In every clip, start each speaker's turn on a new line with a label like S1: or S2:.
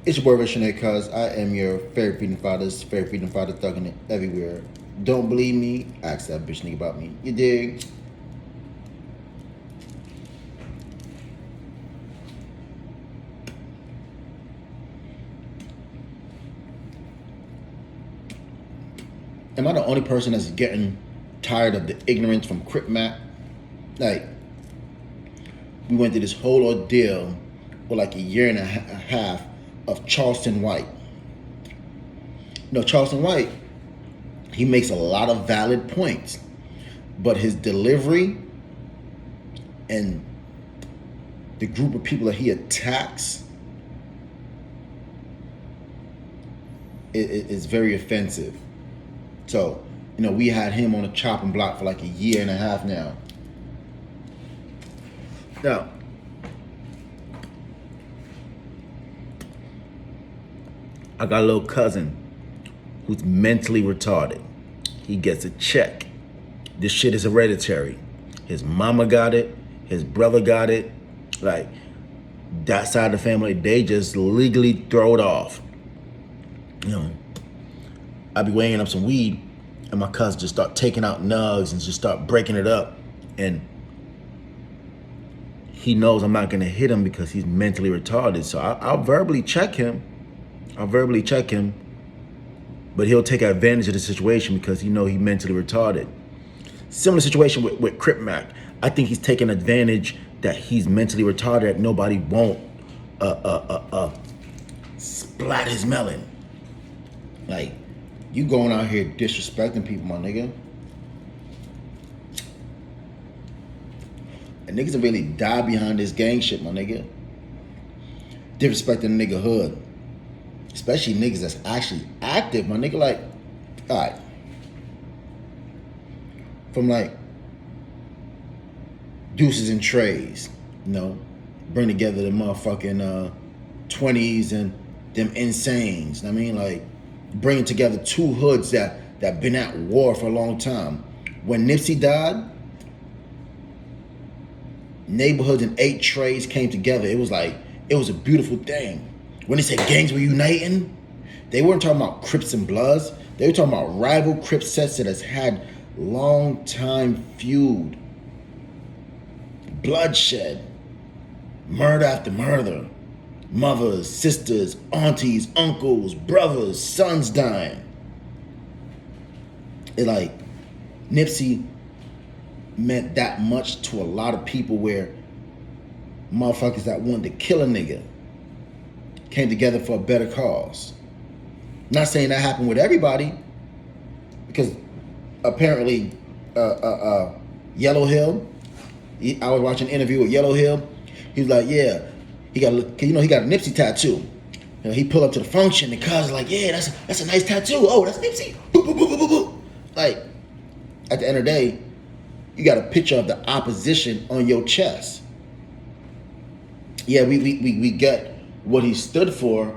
S1: It's your boy Rishane, cuz I am your favorite freedom father thugging it everywhere. Don't believe me? Ask that bitch nigga about me. You dig? Am I the only person that's getting tired of the ignorance from CripMac? Like, we went through this whole ordeal for like a year and a half of Charleston White. Charleston White, he makes a lot of valid points, but his delivery and the group of people that he attacks is very offensive. So, we had him on a chopping block for like a year and a half now. Now, I got a little cousin who's mentally retarded. He gets a check. This shit is hereditary. His mama got it. His brother got it. Like, that side of the family, they just legally throw it off. I be weighing up some weed, and my cousin just start taking out nugs and just start breaking it up. And he knows I'm not gonna hit him because he's mentally retarded. So I'll verbally check him. But he'll take advantage of the situation because he know he's mentally retarded. Similar situation with CripMac. I think he's taking advantage that he's mentally retarded, that nobody won't splat his melon. Like, you going out here disrespecting people, my nigga. And niggas have really died behind this gang shit, my nigga. Disrespecting the nigga hood. Especially niggas that's actually active, my nigga. Like, alright. From like deuces and trays, bring together the motherfucking 20s and them insanes. I mean, like, bringing together two hoods that been at war for a long time. When Nipsey died, neighborhoods and 8 trays came together. It was a beautiful thing. When they said gangs were uniting, they weren't talking about Crips and Bloods. They were talking about rival Crip sets that has had long time feud, bloodshed, murder after murder, mothers, sisters, aunties, uncles, brothers, sons dying. It like, Nipsey meant that much to a lot of people, where motherfuckers that wanted to kill a nigga came together for a better cause. Not saying that happened with everybody, because apparently Yellow Hill, I was watching an interview with Yellow Hill. He was like, yeah, he got a Nipsey tattoo. He pulled up to the function, and cuz was like, yeah, that's a nice tattoo. Oh, that's Nipsey. Boop, boop, boop, boop, boop, boop. Like, at the end of the day, you got a picture of the opposition on your chest. Yeah, we get what he stood for,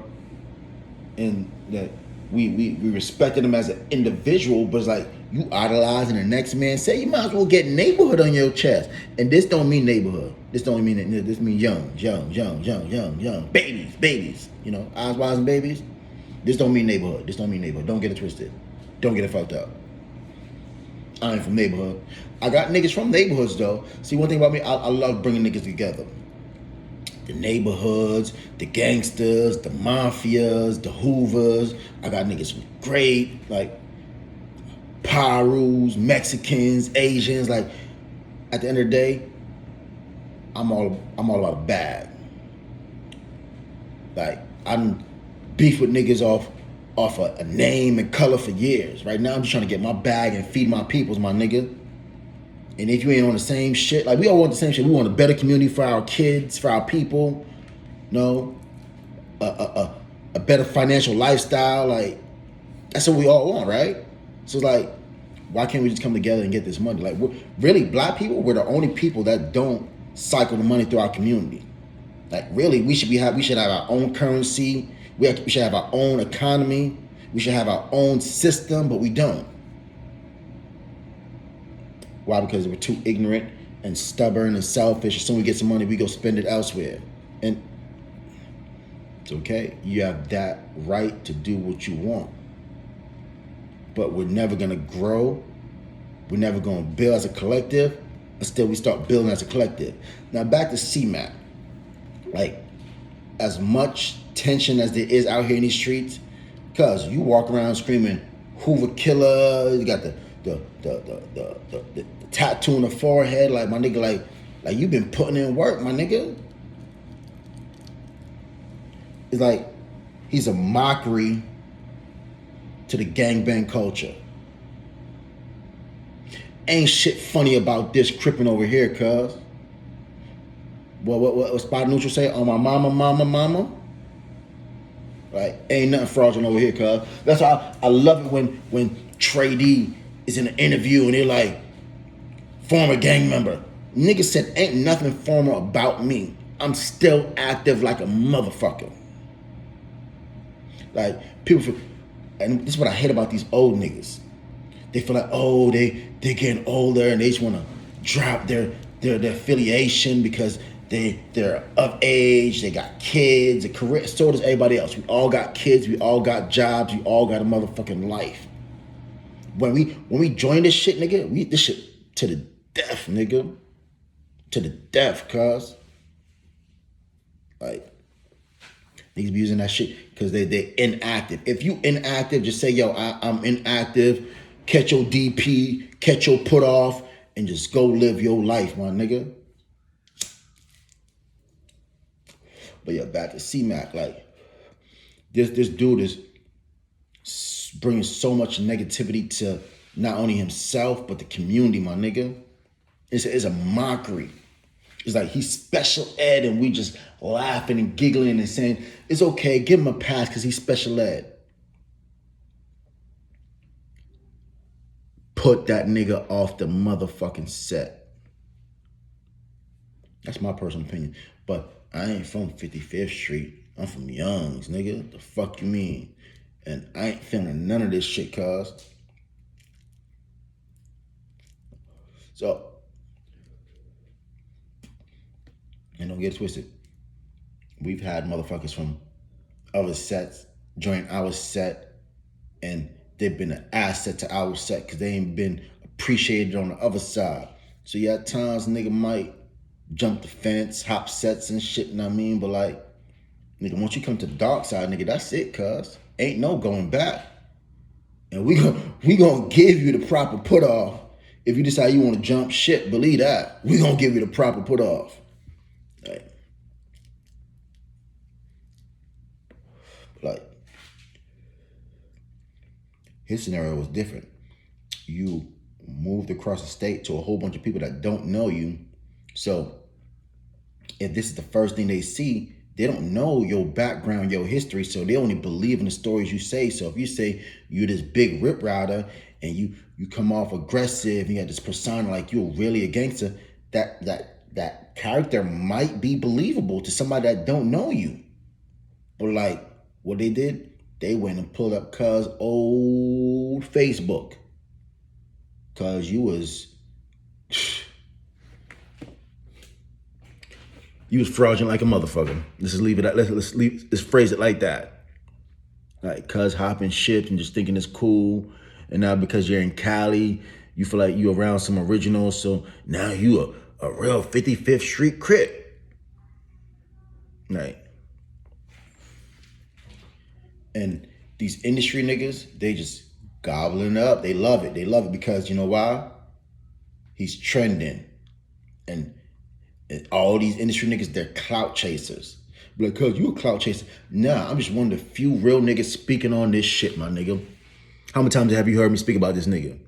S1: and that we respected him as an individual, but it's like, you idolizing the next man. Say, you might as well get neighborhood on your chest. And this don't mean neighborhood. This don't mean that. This means young, babies. Eyes wide and babies. This don't mean neighborhood. Don't get it twisted. Don't get it fucked up. I ain't from neighborhood. I got niggas from neighborhoods though. See, one thing about me, I love bringing niggas together. The neighborhoods, the gangsters, the mafias, the Hoovers. I got niggas from great, like, Perus, Mexicans, Asians. Like, at the end of the day, I'm all about a bag. Like, I done beef with niggas off a name and color for years. Right now, I'm just trying to get my bag and feed my peoples, my nigga. And if you ain't on the same shit, like, we all want the same shit. We want a better community for our kids, for our people. A better financial lifestyle. Like, that's what we all want, right? So it's like, why can't we just come together and get this money? Like, really, black people, we're the only people that don't cycle the money through our community. Like, really, we should have our own currency. We should have our own economy. We should have our own system, but we don't. Why? Because we're too ignorant and stubborn and selfish. As soon as we get some money, we go spend it elsewhere. And It's okay. You have that right to do what you want. But we're never gonna grow. We're never gonna build as a collective until we start building as a collective. Now back to CMAC. Like, as much tension as there is out here in these streets, cause you walk around screaming Hoover killer, you got the tattoo on the forehead, like my nigga, like you been putting in work, my nigga. It's like he's a mockery to the gangbang culture. Ain't shit funny about this Crippin over here, cuz. What Spot Neutral say? On my mama. Like, ain't nothing fraudulent over here, cuz. That's why I love it when Trey D is in an interview and they're like, former gang member. Nigga said, ain't nothing former about me. I'm still active like a motherfucker. Like, people feel, and this is what I hate about these old niggas. They feel like, oh, they're getting older and they just want to drop their affiliation because they're of age, they got kids, a career. So does everybody else. We all got kids, we all got jobs, we all got a motherfucking life. When we join this shit, nigga, we this shit to the death, nigga. To the death, cuz. Like, niggas be using that shit because they're inactive. If you inactive, just say, yo, I'm inactive, catch your DP, catch your put off, and just go live your life, my nigga. But yeah, back to CMAC, like, this dude is bringing so much negativity to not only himself, but the community, my nigga. It's a mockery. It's like he's special ed and we just laughing and giggling and saying, it's okay, give him a pass because he's special ed. Put that nigga off the motherfucking set. That's my personal opinion. But I ain't from 55th Street. I'm from Young's, nigga. The fuck you mean? And I ain't feeling none of this shit, cuz. So, and don't get it twisted. We've had motherfuckers from other sets join our set, and they've been an asset to our set because they ain't been appreciated on the other side. So yeah, at times nigga might jump the fence, hop sets and shit, you know what I mean? But like, nigga, once you come to the dark side, nigga, that's it, cuz. Ain't no going back. And we gonna give you the proper put off. If you decide you want to jump shit, believe that. We gonna give you the proper put off. Like, his scenario was different. You moved across the state to a whole bunch of people that don't know you. So if this is the first thing they see, they don't know your background, your history, so they only believe in the stories you say. So if you say you're this big rip rider and you come off aggressive and you have this persona like you're really a gangster, that character might be believable to somebody that don't know you. But like what they did, they went and pulled up cuz old Facebook. Cuz you was fraudulent like a motherfucker. Let's just leave it at, let's phrase it like that. Like, cuz hopping shit and just thinking it's cool. And now because you're in Cali, you feel like you around some originals. So now you a real 55th Street Crip. Right. And these industry niggas, they just gobbling up. They love it. They love it because you know why? He's trending. And all these industry niggas, they're clout chasers. Be like, cuz you a clout chaser. Nah, I'm just one of the few real niggas speaking on this shit, my nigga. How many times have you heard me speak about this nigga?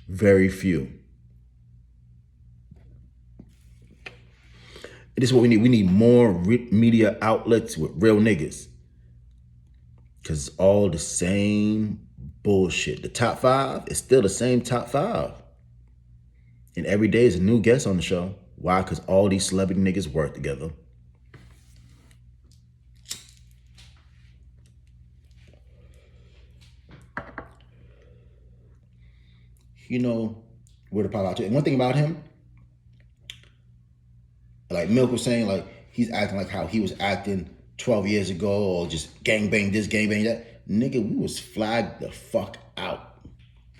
S1: Very few. This is what we need. We need more media outlets with real niggas. Because it's all the same bullshit. The top 5 is still the same top 5. And every day is a new guest on the show. Why? Because all these celebrity niggas work together. You know where to pop out to. And one thing about him, like Milk was saying, like he's acting like how he was acting 12 years ago, or just gangbang this, gangbang that. Nigga, we was flagged the fuck out.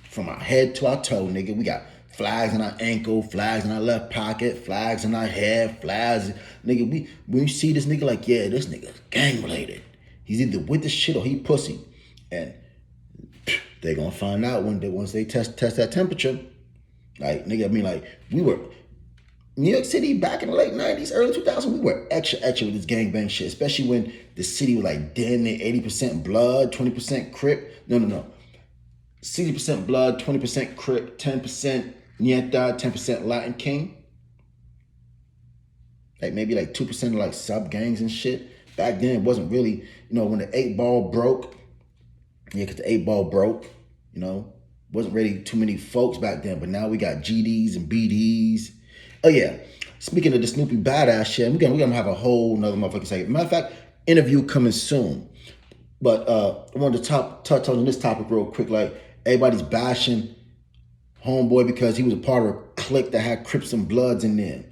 S1: From our head to our toe, nigga. We got flags in our ankle, flags in our left pocket, flags in our head, flags. Nigga, when you see this nigga, like, yeah, this nigga gang related. He's either with the shit or he pussy. And they gonna find out once they test that temperature. Like, nigga, I mean, like, we were New York City back in the late 90s, early 2000s, we were extra with this gangbang shit, especially when the city was like damn near 80% blood, 20% Crip. No. 60% blood, 20% Crip, 10% Nieta, 10% Latin King. Like maybe like 2% of like sub gangs and shit. Back then it wasn't really, when the 8 ball broke, because the 8 ball broke, wasn't really too many folks back then, but now we got GDs and BDs. Oh yeah, speaking of the Snoopy badass shit, we're gonna have a whole nother motherfucking segment. Matter of fact, interview coming soon. But I wanted to touch on this topic real quick. Like, everybody's bashing homeboy because he was a part of a clique that had Crips and Bloods in there.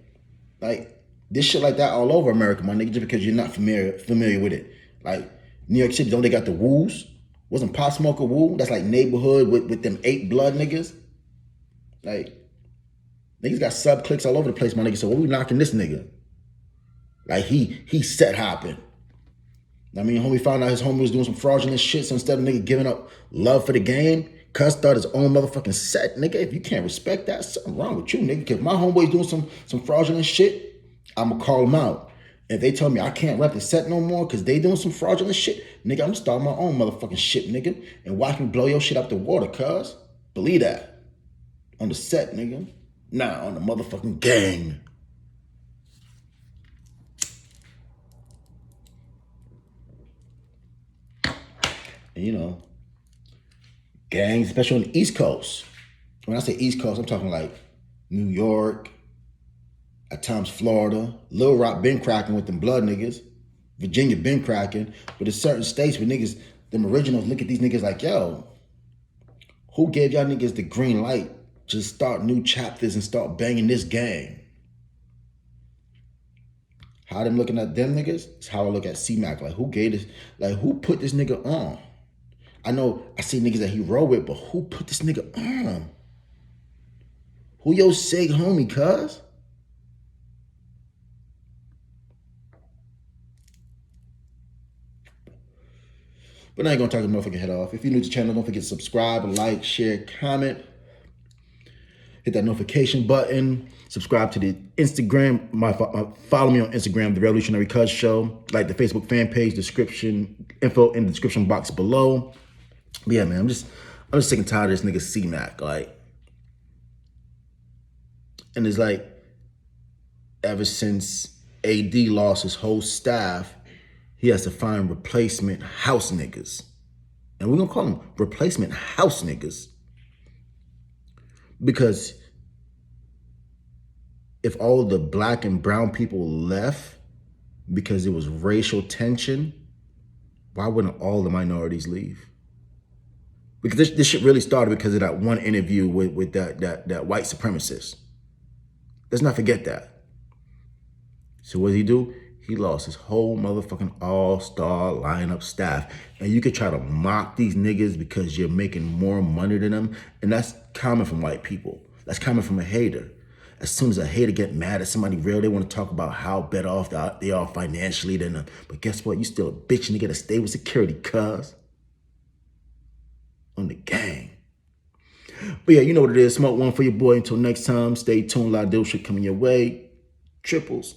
S1: Like, this shit like that all over America, my nigga, just because you're not familiar with it. Like, New York City, don't they got the Woos? Wasn't Pop Smoke a Woo? That's like neighborhood with them 8 blood niggas. Like, niggas got sub cliques all over the place, my nigga. So what we knocking this nigga? Like, he set hopping. I mean, homie found out his homie was doing some fraudulent shit, so instead of nigga giving up love for the game, cuz started his own motherfucking set. Nigga, if you can't respect that, something wrong with you, nigga. Cause my homeboy's doing some fraudulent shit, I'ma call him out. If they tell me I can't rep the set no more because they doing some fraudulent shit, nigga, I'm gonna start my own motherfucking shit, nigga, and watch me blow your shit up the water, cuz. Believe that. On the set, nigga. Nah, on the motherfucking gang. And gangs, especially on the East Coast. When I say East Coast, I'm talking like New York, at times Florida. Lil Rock been cracking with them blood niggas. Virginia been cracking. But there's certain states where niggas, them originals, look at these niggas like, yo, who gave y'all niggas the green light to start new chapters and start banging this gang? How them looking at them niggas is how I look at CripMac. Like, who gave this? Like, who put this nigga on? I know I see niggas that he roll with, but who put this nigga on? Who your sig homie, cuz? But I ain't gonna talk the motherfucking head off. If you're new to the channel, don't forget to subscribe, like, share, comment. Hit that notification button. Subscribe to the Instagram. Follow me on Instagram, The Revolutionary Cuz Show. Like the Facebook fan page, info in the description box below. But yeah, man, I'm just sick and tired of this nigga CripMac. Like, and it's like, ever since AD lost his whole staff, he has to find replacement house niggas. And we're gonna call them replacement house niggas. Because if all the black and brown people left because it was racial tension, why wouldn't all the minorities leave? Because this shit really started because of that one interview with that white supremacist. Let's not forget that. So what did he do? He lost his whole motherfucking all-star lineup staff. And you could try to mock these niggas because you're making more money than them. And that's common from white people. That's common from a hater. As soon as a hater get mad at somebody real, they want to talk about how better off they are financially than them. But guess what? You still a bitch and you gotta stay with security, cuz. On the gang. But yeah, you know what it is. Smoke one for your boy. Until next time, stay tuned. A lot of dope shit coming your way. Triples.